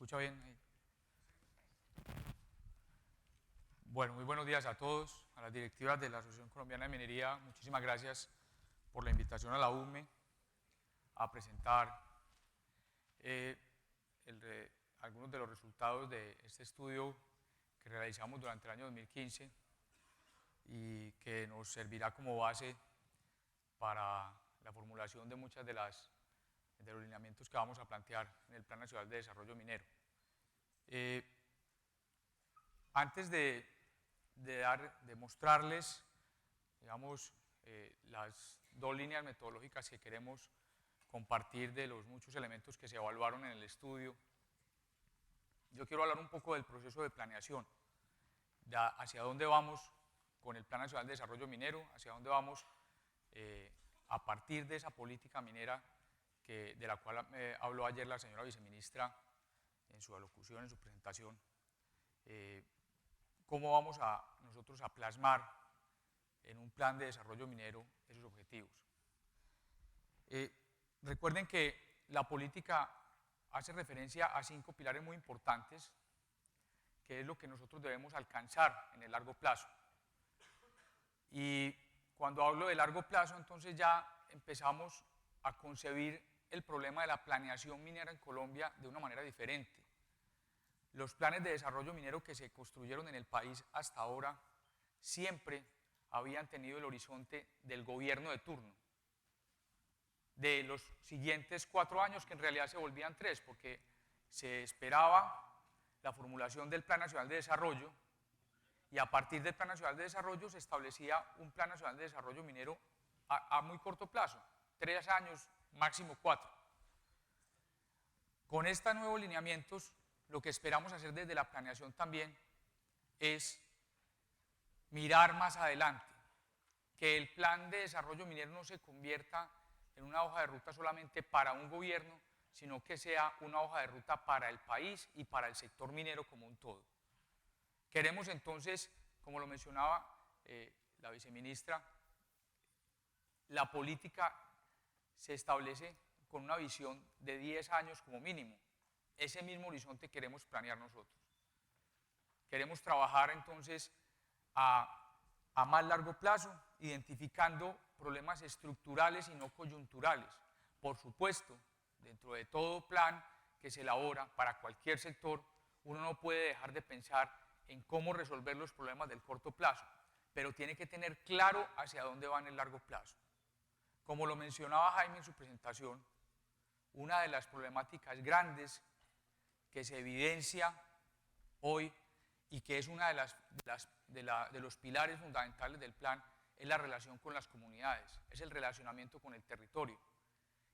¿Escucha bien ahí? Bueno, muy buenos días a todos, a las directivas de la Asociación Colombiana de Minería. Muchísimas gracias por la invitación a la UME a presentar eh, algunos de los resultados de este estudio que realizamos durante el año 2015 y que nos servirá como base para la formulación de muchas de los lineamientos que vamos a plantear en el Plan Nacional de Desarrollo Minero. Antes de mostrarles, digamos, las dos líneas metodológicas que queremos compartir de los muchos elementos que se evaluaron en el estudio, yo quiero hablar un poco del proceso de planeación, de hacia dónde vamos con el Plan Nacional de Desarrollo Minero, hacia dónde vamos a partir de esa política minera de la cual habló ayer la señora viceministra en su alocución, en su presentación. Cómo vamos nosotros a plasmar en un plan de desarrollo minero esos objetivos. Recuerden que la política hace referencia a 5 pilares muy importantes, que es lo que nosotros debemos alcanzar en el largo plazo. Y cuando hablo de largo plazo, entonces ya empezamos a concebir el problema de la planeación minera en Colombia de una manera diferente. Los planes de desarrollo minero que se construyeron en el país hasta ahora siempre habían tenido el horizonte del gobierno de turno, de los siguientes 4 años, que en realidad se volvían 3, porque se esperaba la formulación del Plan Nacional de Desarrollo y a partir del Plan Nacional de Desarrollo se establecía un Plan Nacional de Desarrollo Minero a muy corto plazo, 3 años, máximo 4. Con estos nuevos lineamientos, lo que esperamos hacer desde la planeación también es mirar más adelante, que el plan de desarrollo minero no se convierta en una hoja de ruta solamente para un gobierno, sino que sea una hoja de ruta para el país y para el sector minero como un todo. Queremos entonces, como lo mencionaba la viceministra, la política se establece con una visión de 10 años como mínimo. Ese mismo horizonte queremos planear nosotros. Queremos trabajar entonces a más largo plazo, identificando problemas estructurales y no coyunturales. Por supuesto, dentro de todo plan que se elabora para cualquier sector, uno no puede dejar de pensar en cómo resolver los problemas del corto plazo, pero tiene que tener claro hacia dónde va en el largo plazo. Como lo mencionaba Jaime en su presentación, una de las problemáticas grandes que se evidencia hoy y que es uno de los pilares fundamentales del plan es la relación con las comunidades, es el relacionamiento con el territorio.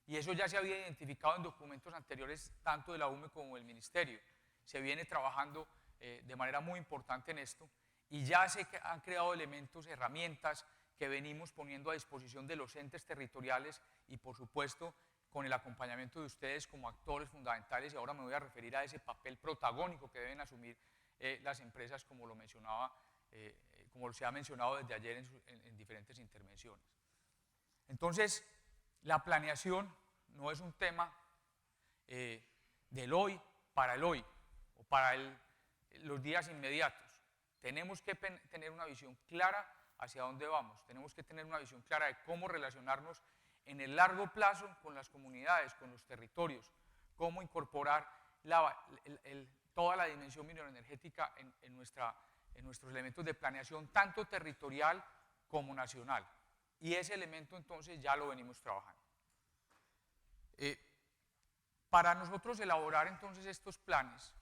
Y eso ya se había identificado en documentos anteriores, tanto de la UME como del Ministerio. Se viene trabajando de manera muy importante en esto y ya se han creado elementos, herramientas que venimos poniendo a disposición de los entes territoriales y, por supuesto, con el acompañamiento de ustedes como actores fundamentales, y ahora me voy a referir a ese papel protagónico que deben asumir las empresas, como lo mencionaba, como se ha mencionado desde ayer en diferentes intervenciones. Entonces, la planeación no es un tema del hoy para el hoy o para los días inmediatos. Tenemos que tener una visión clara hacia dónde vamos, tenemos que tener una visión clara de cómo relacionarnos en el largo plazo con las comunidades, con los territorios, cómo incorporar toda la dimensión mineroenergética en nuestros elementos de planeación, tanto territorial como nacional. Y ese elemento entonces ya lo venimos trabajando. Para nosotros elaborar entonces estos planes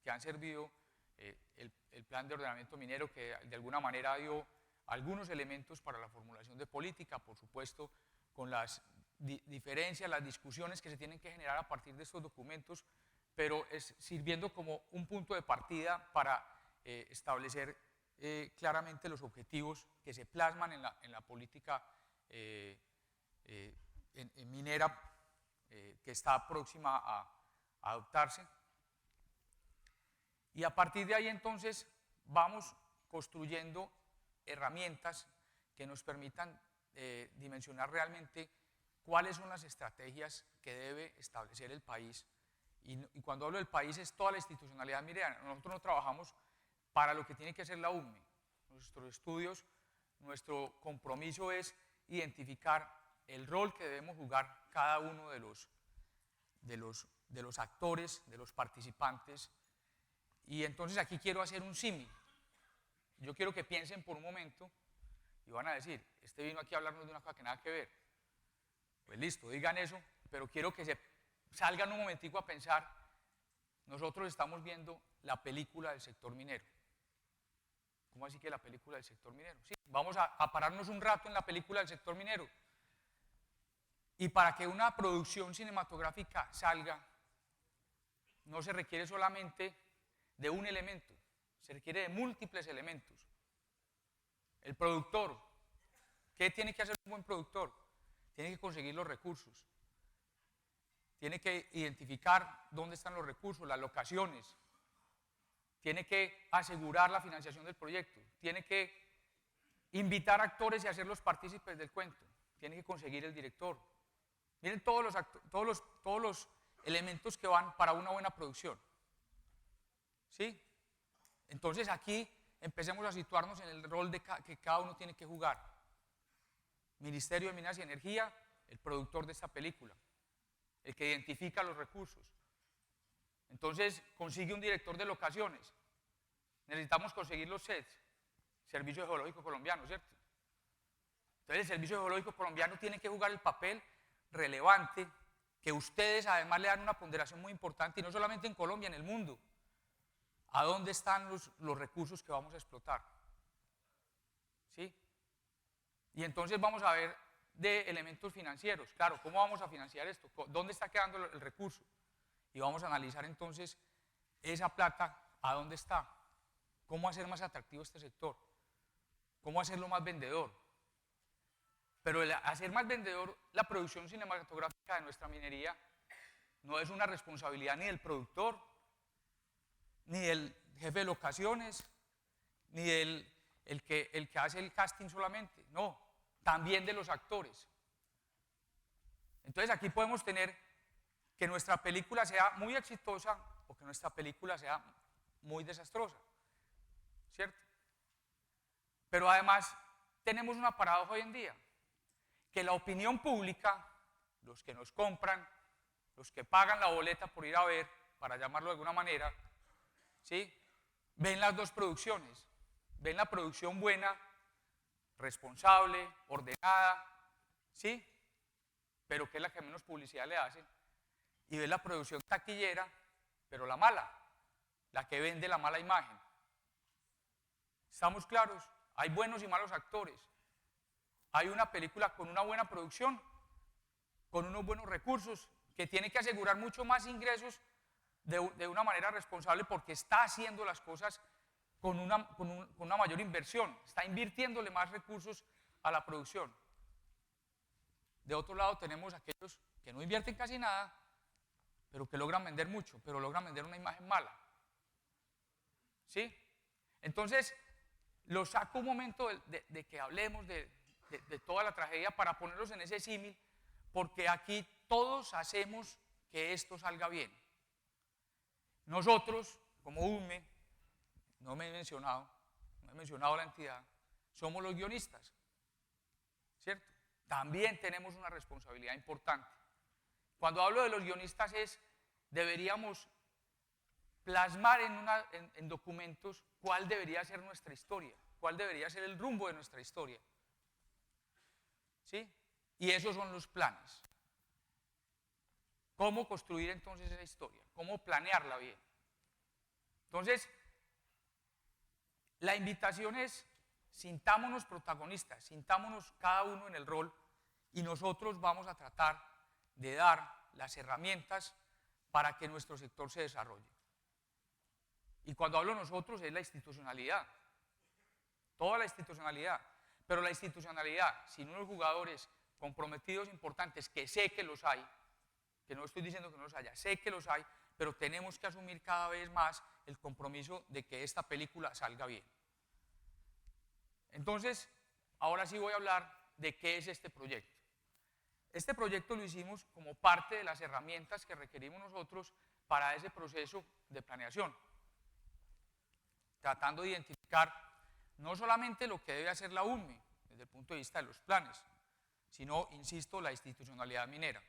que han servido, el plan de ordenamiento minero que de alguna manera dio algunos elementos para la formulación de política, por supuesto, con las diferencias, las discusiones que se tienen que generar a partir de estos documentos, pero sirviendo como un punto de partida para establecer claramente los objetivos que se plasman en la política minera que está próxima a adoptarse. Y a partir de ahí entonces vamos construyendo herramientas que nos permitan dimensionar realmente cuáles son las estrategias que debe establecer el país y cuando hablo del país es toda la institucionalidad. Mire, nosotros no trabajamos para lo que tiene que hacer la UME. Nuestros estudios, nuestro compromiso es identificar el rol que debemos jugar cada uno de los actores, de los participantes. Y entonces aquí quiero hacer un símil. Yo quiero que piensen por un momento y van a decir, este vino aquí a hablarnos de una cosa que nada que ver. Pues listo, digan eso, pero quiero que se salgan un momentico a pensar, nosotros estamos viendo la película del sector minero. ¿Cómo así que la película del sector minero? Sí, vamos a pararnos un rato en la película del sector minero. Y para que una producción cinematográfica salga, no se requiere solamente de un elemento, se requiere de múltiples elementos. El productor, ¿qué tiene que hacer un buen productor? Tiene que conseguir los recursos, tiene que identificar dónde están los recursos, las locaciones, tiene que asegurar la financiación del proyecto, tiene que invitar actores y hacerlos partícipes del cuento, tiene que conseguir el director. Miren todos los elementos que van para una buena producción. ¿Sí? Entonces aquí empecemos a situarnos en el rol que cada uno tiene que jugar. Ministerio de Minas y Energía, el productor de esta película, el que identifica los recursos. Entonces consigue un director de locaciones. Necesitamos conseguir los sets. Servicio Geológico Colombiano, ¿cierto? Entonces el Servicio Geológico Colombiano tiene que jugar el papel relevante que ustedes además le dan una ponderación muy importante, y no solamente en Colombia, en el mundo. ¿A dónde están los recursos que vamos a explotar? ¿Sí? Y entonces vamos a ver de elementos financieros. Claro, ¿cómo vamos a financiar esto? ¿Dónde está quedando el recurso? Y vamos a analizar entonces esa plata, ¿a dónde está? ¿Cómo hacer más atractivo este sector? ¿Cómo hacerlo más vendedor? Pero el hacer más vendedor la producción cinematográfica de nuestra minería no es una responsabilidad ni del productor, ni del jefe de locaciones, ni del el que hace el casting solamente, no, también de los actores. Entonces aquí podemos tener que nuestra película sea muy exitosa o que nuestra película sea muy desastrosa, ¿cierto? Pero además tenemos una paradoja hoy en día, que la opinión pública, los que nos compran, los que pagan la boleta por ir a ver, para llamarlo de alguna manera, ¿sí? Ven las dos producciones, ven la producción buena, responsable, ordenada, ¿sí? Pero que es la que menos publicidad le hacen, y ven la producción taquillera, pero la mala, la que vende la mala imagen. ¿Estamos claros? Hay buenos y malos actores. Hay una película con una buena producción, con unos buenos recursos, que tiene que asegurar mucho más ingresos de una manera responsable porque está haciendo las cosas con una mayor inversión, está invirtiéndole más recursos a la producción. De otro lado tenemos aquellos que no invierten casi nada, pero que logran vender mucho, pero logran vender una imagen mala. ¿Sí? Entonces, lo saco un momento de que hablemos de toda la tragedia para ponerlos en ese símil, porque aquí todos hacemos que esto salga bien. Nosotros, como UME, no he mencionado la entidad, somos los guionistas, ¿cierto? También tenemos una responsabilidad importante. Cuando hablo de los guionistas deberíamos plasmar en documentos cuál debería ser nuestra historia, cuál debería ser el rumbo de nuestra historia. ¿Sí? Y esos son los planes. ¿Cómo construir entonces esa historia? ¿Cómo planearla bien? Entonces, la invitación es, sintámonos protagonistas, sintámonos cada uno en el rol, y nosotros vamos a tratar de dar las herramientas para que nuestro sector se desarrolle. Y cuando hablo nosotros es la institucionalidad, toda la institucionalidad, pero la institucionalidad sin unos jugadores comprometidos importantes, que sé que los hay, que no estoy diciendo que no los haya, sé que los hay, pero tenemos que asumir cada vez más el compromiso de que esta película salga bien. Entonces, ahora sí voy a hablar de qué es este proyecto. Este proyecto lo hicimos como parte de las herramientas que requerimos nosotros para ese proceso de planeación, tratando de identificar no solamente lo que debe hacer la UNME desde el punto de vista de los planes, sino, insisto, la institucionalidad minera.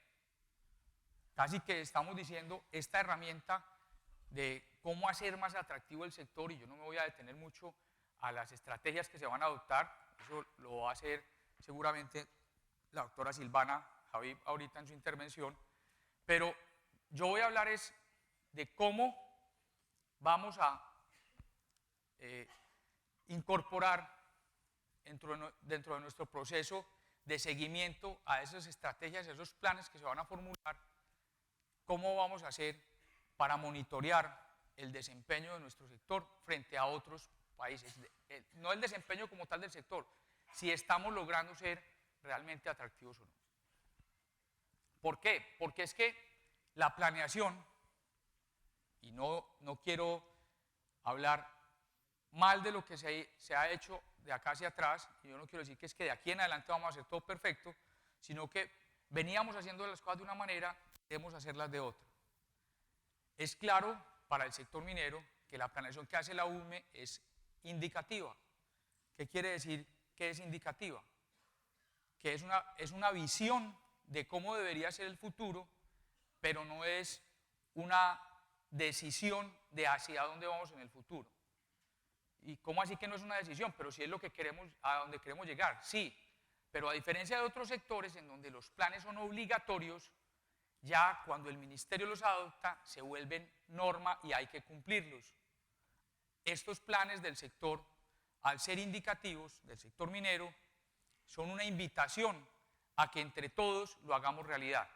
Casi que estamos diciendo esta herramienta de cómo hacer más atractivo el sector, y yo no me voy a detener mucho a las estrategias que se van a adoptar, eso lo va a hacer seguramente la doctora Silvana Javid ahorita en su intervención, pero yo voy a hablar es de cómo vamos a incorporar dentro de nuestro proceso de seguimiento a esas estrategias, a esos planes que se van a formular, cómo vamos a hacer para monitorear el desempeño de nuestro sector frente a otros países. No el desempeño como tal del sector, si estamos logrando ser realmente atractivos o no. ¿Por qué? Porque es que la planeación, y no quiero hablar mal de lo que se ha hecho de acá hacia atrás, y yo no quiero decir que es que de aquí en adelante vamos a hacer todo perfecto, sino que veníamos haciendo las cosas de una manera, debemos hacerlas de otra. Es claro para el sector minero que la planeación que hace la UNME es indicativa. ¿Qué quiere decir que es indicativa? Que es una visión de cómo debería ser el futuro, pero no es una decisión de hacia dónde vamos en el futuro. ¿Y cómo así que no es una decisión? Pero sí es lo que queremos, a donde queremos llegar, sí. Pero a diferencia de otros sectores en donde los planes son obligatorios, ya cuando el ministerio los adopta se vuelven norma y hay que cumplirlos. Estos planes del sector, al ser indicativos del sector minero, son una invitación a que entre todos lo hagamos realidad.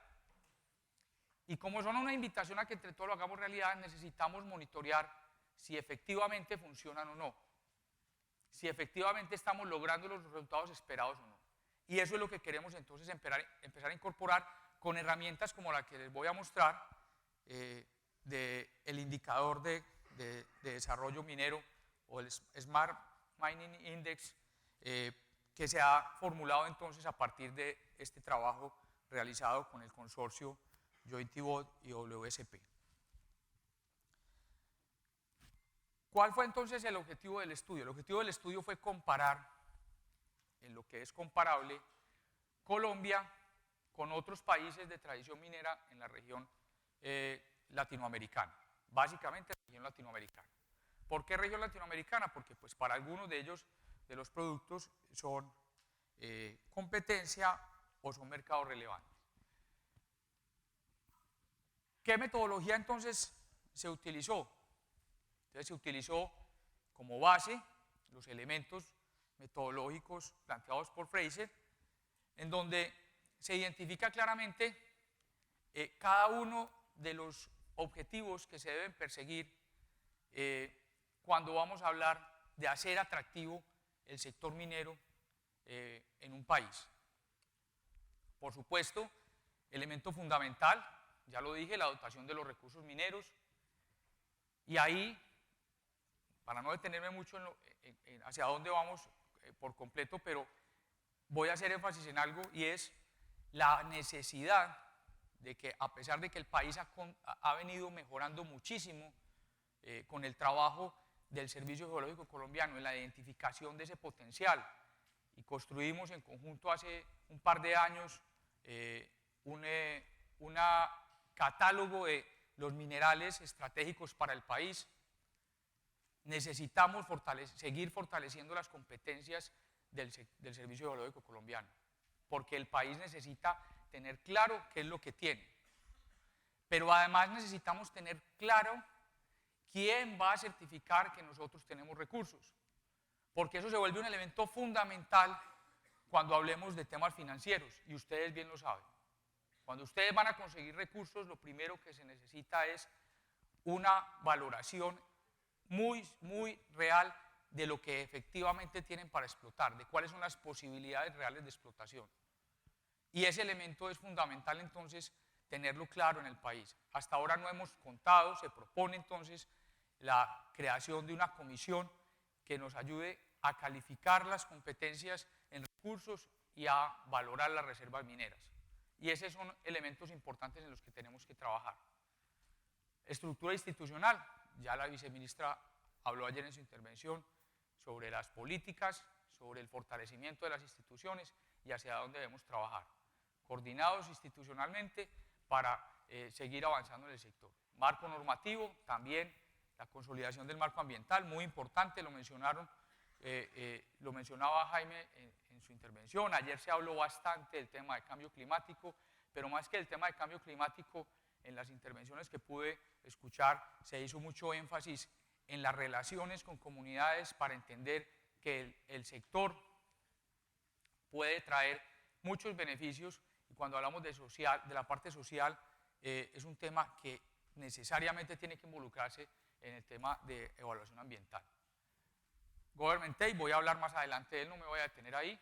Y como son una invitación a que entre todos lo hagamos realidad, necesitamos monitorear si efectivamente funcionan o no, si efectivamente estamos logrando los resultados esperados o no. Y eso es lo que queremos entonces empezar a incorporar con herramientas como la que les voy a mostrar, del indicador de desarrollo minero o el Smart Mining Index, que se ha formulado entonces a partir de este trabajo realizado con el consorcio Jointibot y WSP. ¿Cuál fue entonces el objetivo del estudio? El objetivo del estudio fue comparar, en lo que es comparable, Colombia con otros países de tradición minera en la región latinoamericana, básicamente la región latinoamericana. ¿Por qué región latinoamericana? Porque pues, para algunos de ellos, de los productos, son competencia o son mercados relevantes. ¿Qué metodología entonces se utilizó? Entonces se utilizó como base los elementos metodológicos planteados por Fraser, en donde se identifica claramente cada uno de los objetivos que se deben perseguir cuando vamos a hablar de hacer atractivo el sector minero en un país. Por supuesto, elemento fundamental, ya lo dije, la dotación de los recursos mineros, y ahí, para no detenerme mucho en hacia dónde vamos por completo, pero voy a hacer énfasis en algo, y es la necesidad de que, a pesar de que el país ha venido mejorando muchísimo con el trabajo del Servicio Geológico Colombiano en la identificación de ese potencial, y construimos en conjunto hace un par de años un catálogo de los minerales estratégicos para el país, necesitamos seguir fortaleciendo las competencias del Servicio Geológico Colombiano, porque el país necesita tener claro qué es lo que tiene. Pero además necesitamos tener claro quién va a certificar que nosotros tenemos recursos, porque eso se vuelve un elemento fundamental cuando hablemos de temas financieros, y ustedes bien lo saben. Cuando ustedes van a conseguir recursos, lo primero que se necesita es una valoración muy, muy real de lo que efectivamente tienen para explotar, de cuáles son las posibilidades reales de explotación. Y ese elemento es fundamental entonces tenerlo claro en el país. Hasta ahora no hemos contado, se propone entonces la creación de una comisión que nos ayude a calificar las competencias en recursos y a valorar las reservas mineras. Y esos son elementos importantes en los que tenemos que trabajar. Estructura institucional, ya la viceministra habló ayer en su intervención sobre las políticas, sobre el fortalecimiento de las instituciones y hacia dónde debemos trabajar, coordinados institucionalmente para seguir avanzando en el sector. Marco normativo, también la consolidación del marco ambiental, muy importante, lo mencionaron, lo mencionaba Jaime en su intervención. Ayer se habló bastante del tema de cambio climático, pero más que el tema de cambio climático, en las intervenciones que pude escuchar se hizo mucho énfasis en las relaciones con comunidades para entender que el sector puede traer muchos beneficios, y cuando hablamos de la parte social, es un tema que necesariamente tiene que involucrarse en el tema de evaluación ambiental. Government Take, voy a hablar más adelante de él, no me voy a detener ahí.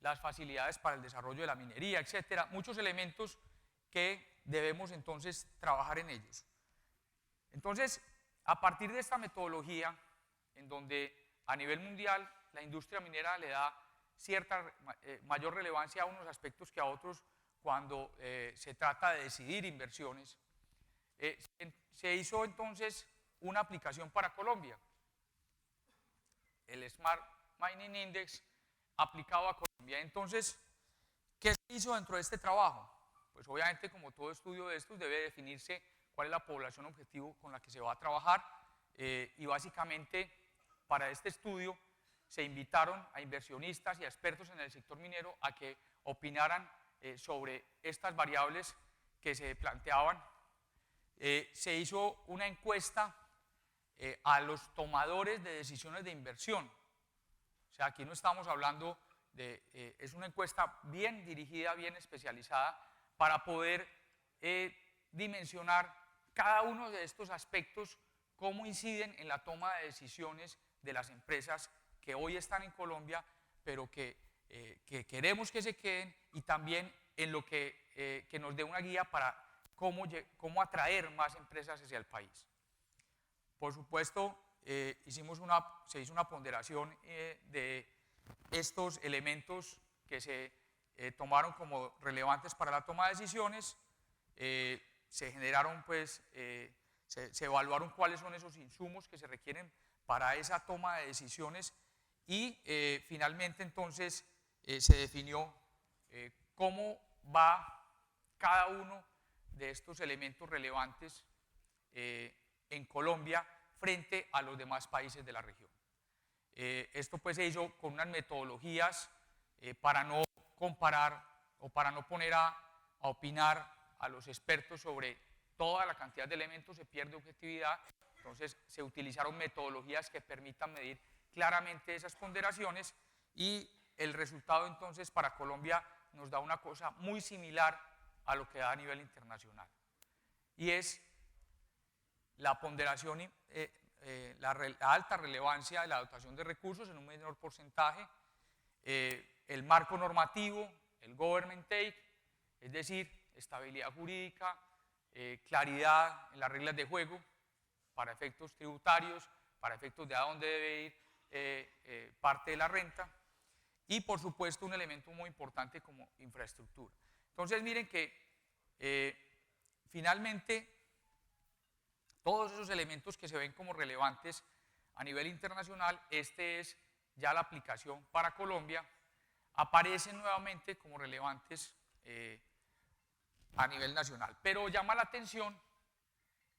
Las facilidades para el desarrollo de la minería, etcétera, muchos elementos que debemos entonces trabajar en ellos. Entonces, a partir de esta metodología, en donde a nivel mundial la industria minera le da cierta mayor relevancia a unos aspectos que a otros cuando se trata de decidir inversiones, se hizo entonces una aplicación para Colombia, el Smart Mining Index aplicado a Colombia. Entonces, ¿qué se hizo dentro de este trabajo? Pues obviamente, como todo estudio de estos, debe definirse cuál es la población objetivo con la que se va a trabajar, y básicamente para este estudio se invitaron a inversionistas y a expertos en el sector minero a que opinaran sobre estas variables que se planteaban. Se hizo una encuesta a los tomadores de decisiones de inversión. O sea, aquí no estamos hablando de, es una encuesta bien dirigida, bien especializada, para poder dimensionar cada uno de estos aspectos, cómo inciden en la toma de decisiones de las empresas que hoy están en Colombia, pero que queremos que se queden, y también en lo que nos dé una guía para cómo atraer más empresas hacia el país. Por supuesto, se hizo una ponderación de estos elementos que se tomaron como relevantes para la toma de decisiones. Se generaron, pues, se evaluaron cuáles son esos insumos que se requieren para esa toma de decisiones, y finalmente entonces se definió cómo va cada uno de estos elementos relevantes en Colombia frente a los demás países de la región. Esto pues se hizo con unas metodologías para no comparar o para no poner a opinar a los expertos sobre toda la cantidad de elementos, se pierde objetividad. Entonces se utilizaron metodologías que permitan medir claramente esas ponderaciones, y el resultado entonces para Colombia nos da una cosa muy similar a lo que da a nivel internacional, y es la ponderación, la alta relevancia de la dotación de recursos en un menor porcentaje, el marco normativo, el government take, es decir, estabilidad jurídica, claridad en las reglas de juego para efectos tributarios, para efectos de a dónde debe ir parte de la renta, y por supuesto un elemento muy importante como infraestructura. Entonces miren que finalmente todos esos elementos que se ven como relevantes a nivel internacional, este es ya la aplicación para Colombia, aparecen nuevamente como relevantes a nivel nacional. Pero llama la atención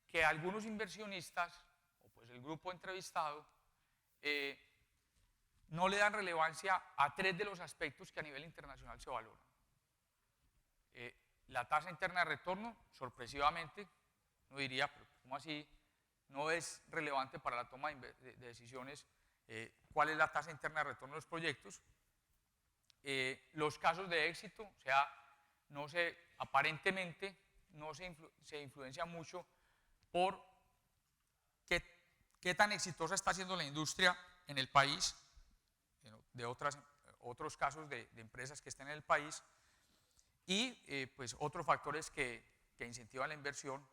que algunos inversionistas, o pues el grupo entrevistado, no le dan relevancia a tres de los aspectos que a nivel internacional se valoran. La tasa interna de retorno, sorpresivamente, uno diría, pero ¿cómo así no es relevante para la toma de decisiones cuál es la tasa interna de retorno de los proyectos? Los casos de éxito, o sea, aparentemente no se influencia mucho por qué tan exitosa está siendo la industria en el país, de otros casos de empresas que estén en el país, y pues otros factores que incentivan la inversión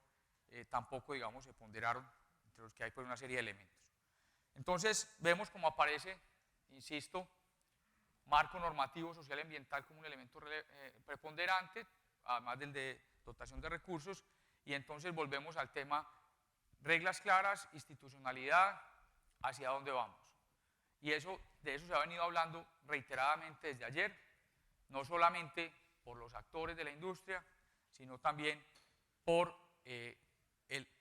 tampoco, digamos, se ponderaron, entre los que hay pues una serie de elementos. Entonces vemos cómo aparece, insisto, marco normativo social y ambiental como un elemento preponderante, además del de dotación de recursos, y entonces volvemos al tema reglas claras, institucionalidad, hacia dónde vamos. Y de eso se ha venido hablando reiteradamente desde ayer, no solamente por los actores de la industria, sino también por,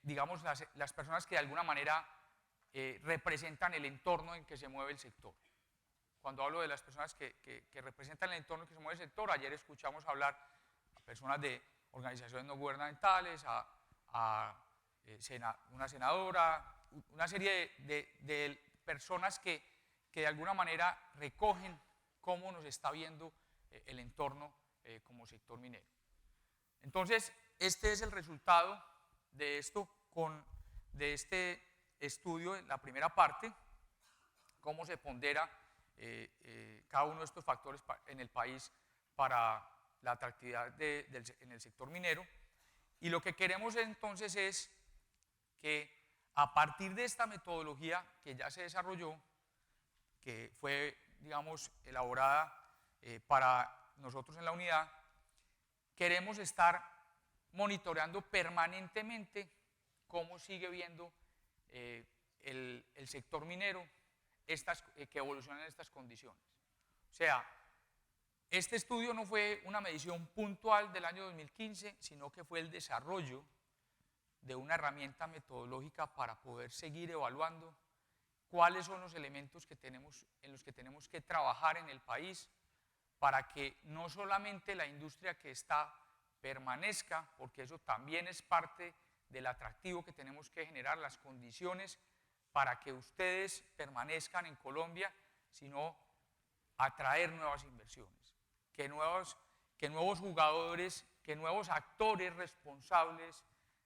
digamos, las personas que de alguna manera representan el entorno en que se mueve el sector. Cuando hablo de las personas que representan el entorno en que se mueve el sector, ayer escuchamos hablar a personas de organizaciones no gubernamentales, a una senadora, una serie de personas que de alguna manera recogen cómo nos está viendo el entorno como sector minero. Entonces, este es el resultado de esto, de este estudio, en la primera parte, cómo se pondera cada uno de estos factores en el país para la atractividad en el sector minero. Y lo que queremos entonces es que a partir de esta metodología que ya se desarrolló, que fue, digamos, elaborada para nosotros en la unidad, queremos estar monitoreando permanentemente cómo sigue viendo el sector minero que evolucionan estas condiciones. O sea, este estudio no fue una medición puntual del año 2015, sino que fue el desarrollo de una herramienta metodológica para poder seguir evaluando cuáles son los elementos en los que tenemos que trabajar en el país para que no solamente la industria que está permanezca, porque eso también es parte del atractivo que tenemos que generar, las condiciones para que ustedes permanezcan en Colombia, sino atraer nuevas inversiones, que nuevos jugadores, que nuevos actores responsables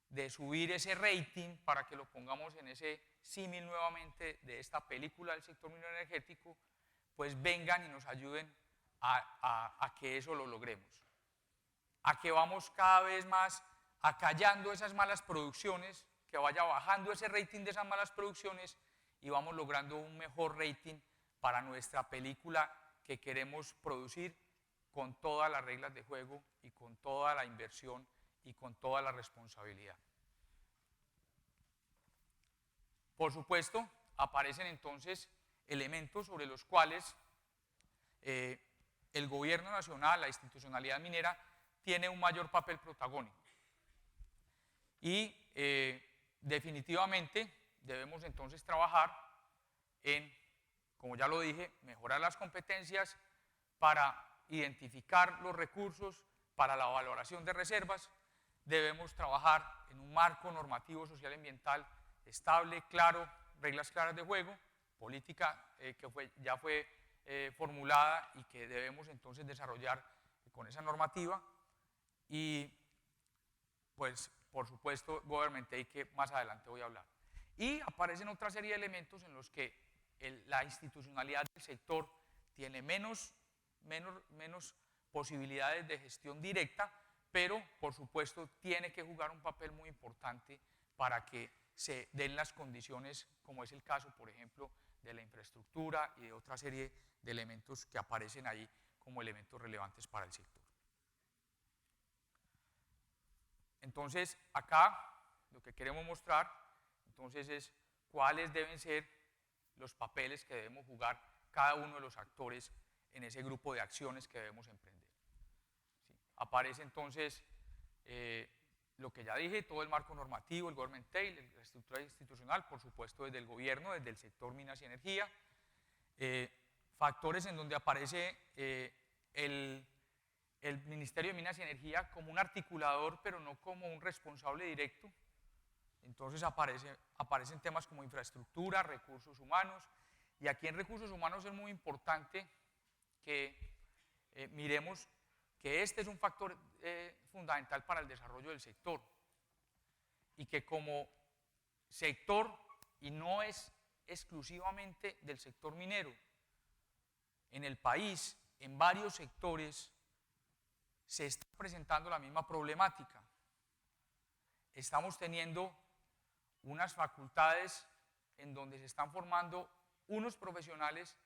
de subir ese rating, para que lo pongamos en ese símil nuevamente de esta película del sector minero energético, pues vengan y nos ayuden a que eso lo logremos. A que vamos cada vez más acallando esas malas producciones, que vaya bajando ese rating de esas malas producciones y vamos logrando un mejor rating para nuestra película que queremos producir con todas las reglas de juego y con toda la inversión y con toda la responsabilidad. Por supuesto, aparecen entonces elementos sobre los cuales el gobierno nacional, la institucionalidad minera, tiene un mayor papel protagónico. Y definitivamente debemos entonces trabajar en, como ya lo dije, mejorar las competencias para identificar los recursos, para la valoración de reservas. Debemos trabajar en un marco normativo social y ambiental estable, claro, reglas claras de juego, política que ya fue formulada y que debemos entonces desarrollar con esa normativa. Y pues por supuesto Government Take, que más adelante voy a hablar. Y aparecen otra serie de elementos en los que la institucionalidad del sector tiene menos posibilidades de gestión directa, pero por supuesto tiene que jugar un papel muy importante para que se den las condiciones, como es el caso, por ejemplo, de la infraestructura y de otra serie de elementos que aparecen ahí como elementos relevantes para el sector. Entonces, acá lo que queremos mostrar entonces es cuáles deben ser los papeles que debemos jugar cada uno de los actores en ese grupo de acciones que debemos emprender. ¿Sí? Aparece entonces lo que ya dije, todo el marco normativo, el Government Take, la estructura institucional, por supuesto desde el gobierno, desde el sector minas y energía, factores en donde aparece el Ministerio de Minas y Energía como un articulador, pero no como un responsable directo. Entonces aparecen temas como infraestructura, recursos humanos, y aquí en recursos humanos es muy importante que miremos que este es un factor fundamental para el desarrollo del sector y que como sector, y no es exclusivamente del sector minero, en el país, en varios sectores, se está presentando la misma problemática. Estamos teniendo unas facultades en donde se están formando unos profesionales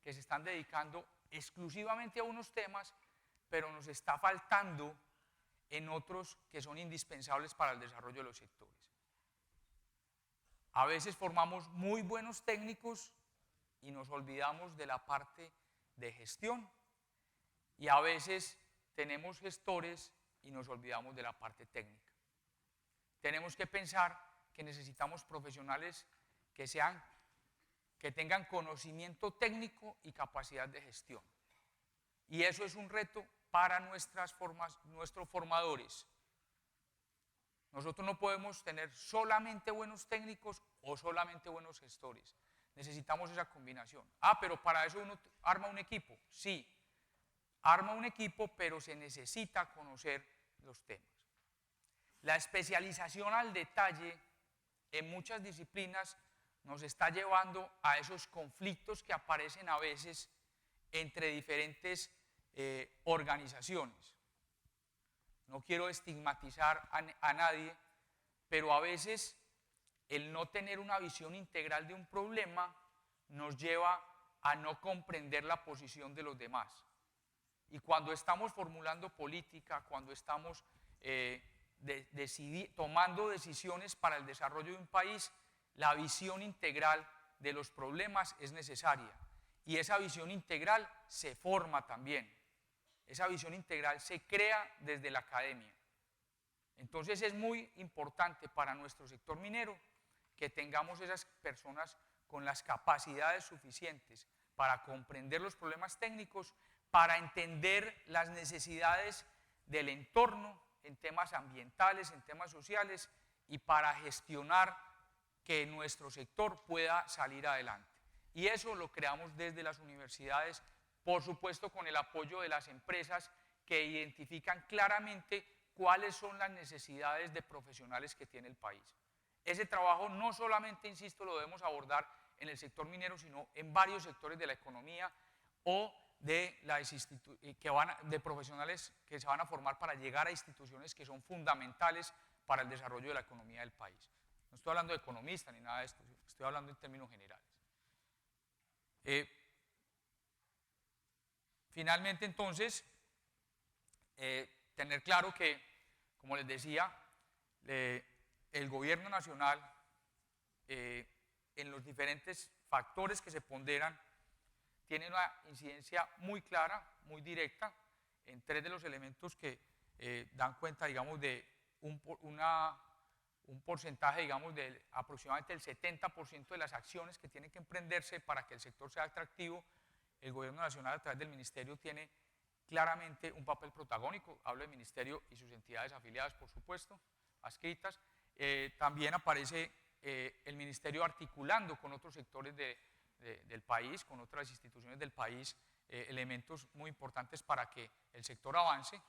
que se están dedicando exclusivamente a unos temas, pero nos está faltando en otros que son indispensables para el desarrollo de los sectores. A veces formamos muy buenos técnicos y nos olvidamos de la parte de gestión, y a veces tenemos gestores y nos olvidamos de la parte técnica. Tenemos que pensar que necesitamos profesionales que tengan conocimiento técnico y capacidad de gestión. Y eso es un reto para nuestros formadores. Nosotros no podemos tener solamente buenos técnicos o solamente buenos gestores. Necesitamos esa combinación. Pero para eso uno arma un equipo. Sí, arma un equipo, pero se necesita conocer los temas. La especialización al detalle en muchas disciplinas nos está llevando a esos conflictos que aparecen a veces entre diferentes organizaciones. No quiero estigmatizar a nadie, pero a veces el no tener una visión integral de un problema nos lleva a no comprender la posición de los demás. Y cuando estamos formulando política, cuando estamos tomando decisiones para el desarrollo de un país, la visión integral de los problemas es necesaria. Y esa visión integral se forma también. Esa visión integral se crea desde la academia. Entonces es muy importante para nuestro sector minero que tengamos esas personas con las capacidades suficientes para comprender los problemas técnicos, para entender las necesidades del entorno en temas ambientales, en temas sociales, y para gestionar que nuestro sector pueda salir adelante. Y eso lo creamos desde las universidades, por supuesto con el apoyo de las empresas que identifican claramente cuáles son las necesidades de profesionales que tiene el país. Ese trabajo no solamente, insisto, lo debemos abordar en el sector minero, sino en varios sectores de la economía o de profesionales que se van a formar para llegar a instituciones que son fundamentales para el desarrollo de la economía del país. No estoy hablando de economistas ni nada de esto, estoy hablando en términos generales. Finalmente, entonces, tener claro que, como les decía, el gobierno nacional, en los diferentes factores que se ponderan, tiene una incidencia muy clara, muy directa, en tres de los elementos que dan cuenta, digamos, de un porcentaje, digamos, de aproximadamente el 70% de las acciones que tienen que emprenderse para que el sector sea atractivo. El gobierno nacional, a través del ministerio, tiene claramente un papel protagónico. Hablo del ministerio y sus entidades afiliadas, por supuesto, adscritas. También aparece el ministerio articulando con otros sectores del país, con otras instituciones del país, elementos muy importantes para que el sector avance.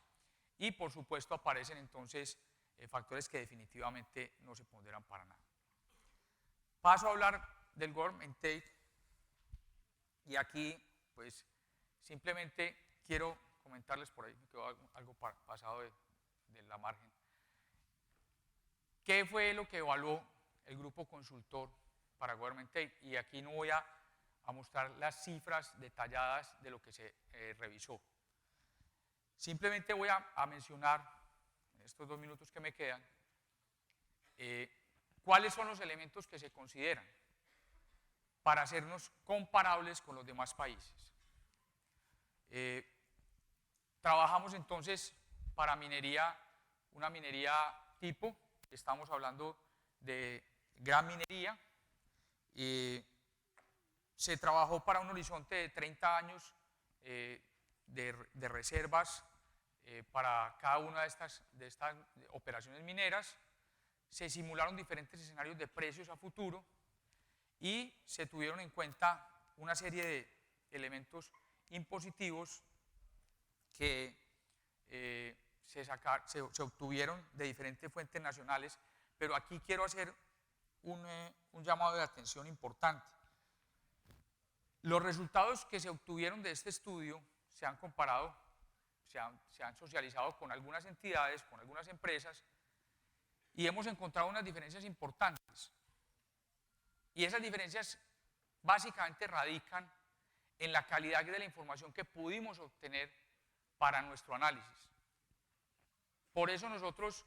Y por supuesto aparecen entonces factores que definitivamente no se ponderan para nada. Paso a hablar del government take, y aquí pues simplemente quiero comentarles, por ahí me quedó algo pasado de la margen. ¿Qué fue lo que evaluó el grupo consultor para government take? Y aquí no voy a mostrar las cifras detalladas de lo que se revisó. Simplemente voy a mencionar, en estos 2 minutos que me quedan, cuáles son los elementos que se consideran para hacernos comparables con los demás países. Trabajamos entonces para minería, una minería tipo, estamos hablando de gran minería, se trabajó para un horizonte de 30 años de reservas para cada una de estas operaciones mineras. Se simularon diferentes escenarios de precios a futuro y se tuvieron en cuenta una serie de elementos impositivos que se obtuvieron de diferentes fuentes nacionales, pero aquí quiero hacer un llamado de atención importante. Los resultados que se obtuvieron de este estudio se han comparado, se han socializado con algunas entidades, con algunas empresas, y hemos encontrado unas diferencias importantes. Y esas diferencias básicamente radican en la calidad de la información que pudimos obtener para nuestro análisis. Por eso nosotros,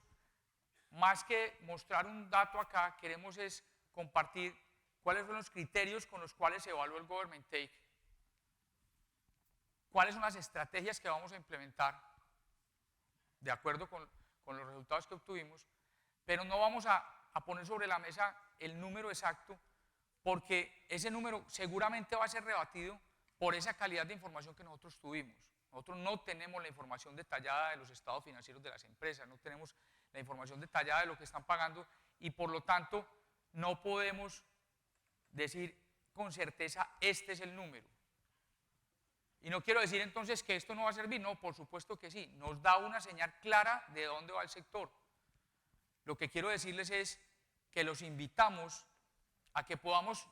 más que mostrar un dato acá, queremos es compartir cuáles son los criterios con los cuales se evalúa el Government Take, cuáles son las estrategias que vamos a implementar de acuerdo con los resultados que obtuvimos, pero no vamos a poner sobre la mesa el número exacto, porque ese número seguramente va a ser rebatido por esa calidad de información que nosotros tuvimos. Nosotros no tenemos la información detallada de los estados financieros de las empresas, no tenemos la información detallada de lo que están pagando y por lo tanto no podemos decir con certeza este es el número. Y no quiero decir entonces que esto no va a servir, no, por supuesto que sí, nos da una señal clara de dónde va el sector. Lo que quiero decirles es que los invitamos a que podamos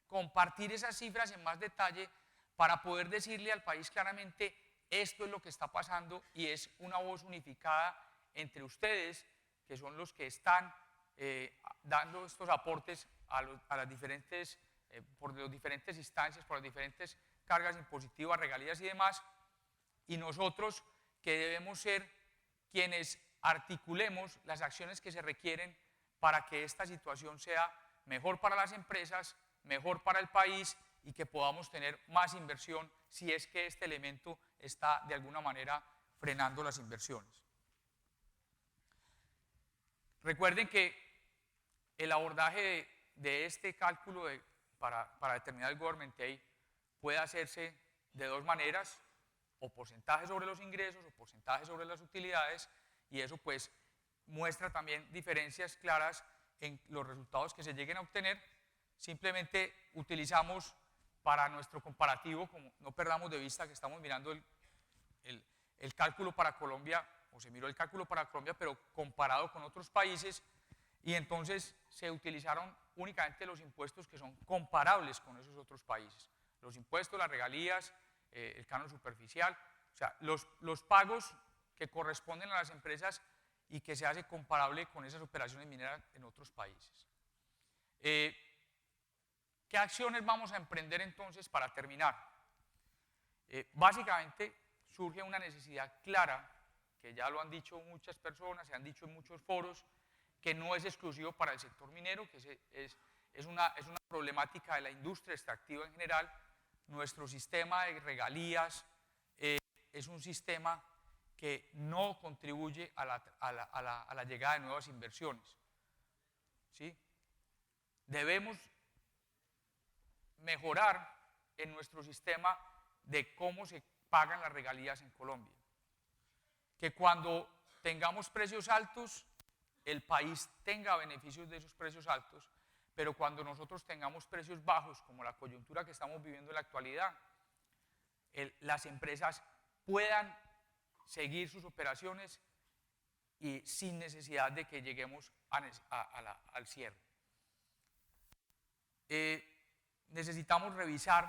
compartir esas cifras en más detalle para poder decirle al país claramente esto es lo que está pasando y es una voz unificada entre ustedes, que son los que están dando estos aportes a las diferentes, por las diferentes instancias, por las diferentes cargas impositivas, regalías y demás, y nosotros que debemos ser quienes articulemos las acciones que se requieren para que esta situación sea mejor para las empresas, mejor para el país y que podamos tener más inversión si es que este elemento está de alguna manera frenando las inversiones. Recuerden que el abordaje de este cálculo para determinar el Government Take puede hacerse de dos maneras, o porcentaje sobre los ingresos o porcentaje sobre las utilidades, y eso pues muestra también diferencias claras en los resultados que se lleguen a obtener. Simplemente utilizamos para nuestro comparativo, como no perdamos de vista que estamos mirando el cálculo para Colombia, o se miró el cálculo para Colombia, pero comparado con otros países, y entonces se utilizaron únicamente los impuestos que son comparables con esos otros países. Los impuestos, las regalías, el canon superficial, o sea, los pagos que corresponden a las empresas y que se hace comparable con esas operaciones mineras en otros países. ¿Qué acciones vamos a emprender entonces para terminar? Básicamente surge una necesidad clara, que ya lo han dicho muchas personas, se han dicho en muchos foros, que no es exclusivo para el sector minero, que es una problemática de la industria extractiva en general. Nuestro sistema de regalías es un sistema que no contribuye a la llegada de nuevas inversiones. ¿Sí? Debemos mejorar en nuestro sistema de cómo se pagan las regalías en Colombia. Que cuando tengamos precios altos, el país tenga beneficios de esos precios altos, pero cuando nosotros tengamos precios bajos, como la coyuntura que estamos viviendo en la actualidad, las empresas puedan seguir sus operaciones y sin necesidad de que lleguemos al cierre. Necesitamos revisar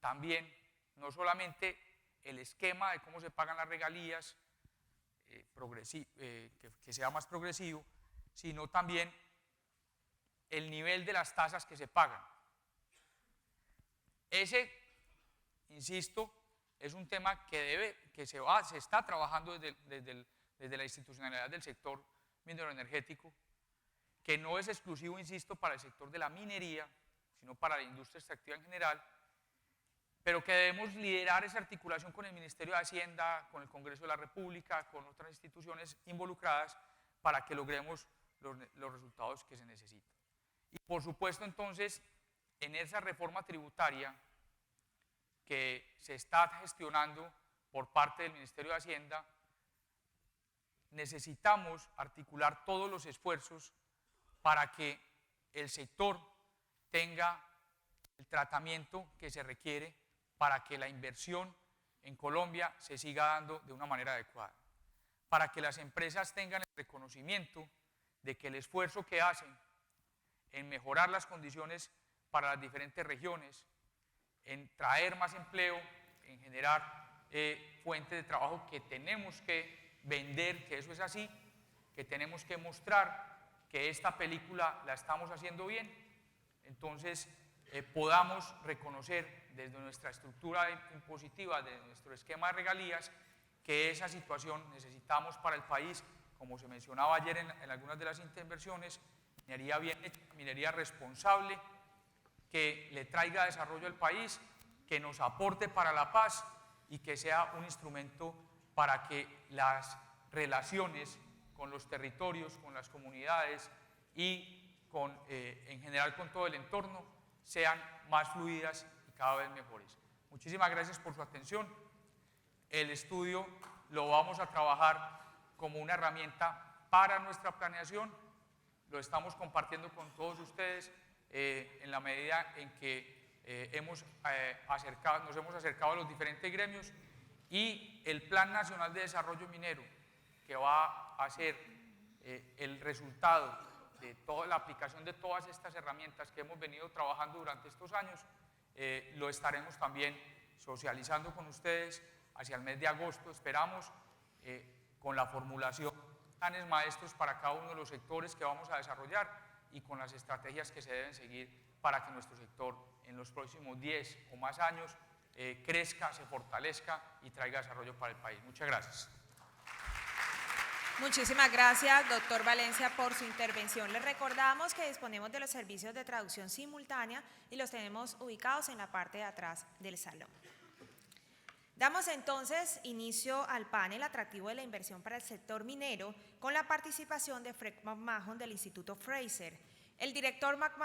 también no solamente el esquema de cómo se pagan las regalías, que sea más progresivo, sino también el nivel de las tasas que se pagan. Ese, insisto, es un tema que se está trabajando desde la institucionalidad del sector minero energético, que no es exclusivo, insisto, para el sector de la minería, sino para la industria extractiva en general, pero que debemos liderar esa articulación con el Ministerio de Hacienda, con el Congreso de la República, con otras instituciones involucradas, para que logremos los resultados que se necesitan. Y por supuesto, entonces, en esa reforma tributaria que se está gestionando por parte del Ministerio de Hacienda, necesitamos articular todos los esfuerzos para que el sector tenga el tratamiento que se requiere para que la inversión en Colombia se siga dando de una manera adecuada, para que las empresas tengan el reconocimiento de que el esfuerzo que hacen en mejorar las condiciones para las diferentes regiones, en traer más empleo, en generar fuentes de trabajo que tenemos que vender, que eso es así, que tenemos que mostrar que esta película la estamos haciendo bien, entonces podamos reconocer desde nuestra estructura impositiva, de nuestro esquema de regalías, que esa situación necesitamos para el país, como se mencionaba ayer en algunas de las intervenciones, minería bien hecha, minería responsable, que le traiga desarrollo al país, que nos aporte para la paz y que sea un instrumento para que las relaciones con los territorios, con las comunidades y en general con todo el entorno sean más fluidas y cada vez mejores. Muchísimas gracias por su atención. El estudio lo vamos a trabajar como una herramienta para nuestra planeación, lo estamos compartiendo con todos ustedes en la medida en que nos hemos acercado a los diferentes gremios, y el Plan Nacional de Desarrollo Minero, que va a ser el resultado de toda la aplicación de todas estas herramientas que hemos venido trabajando durante estos años, lo estaremos también socializando con ustedes hacia el mes de agosto, esperamos, con la formulación de planes maestros para cada uno de los sectores que vamos a desarrollar y con las estrategias que se deben seguir para que nuestro sector en los próximos 10 o más años crezca, se fortalezca y traiga desarrollo para el país. Muchas gracias. Muchísimas gracias, doctor Valencia, por su intervención. Les recordamos que disponemos de los servicios de traducción simultánea y los tenemos ubicados en la parte de atrás del salón. Damos entonces inicio al panel atractivo de la inversión para el sector minero con la participación de Fred McMahon del Instituto Fraser. El director McMahon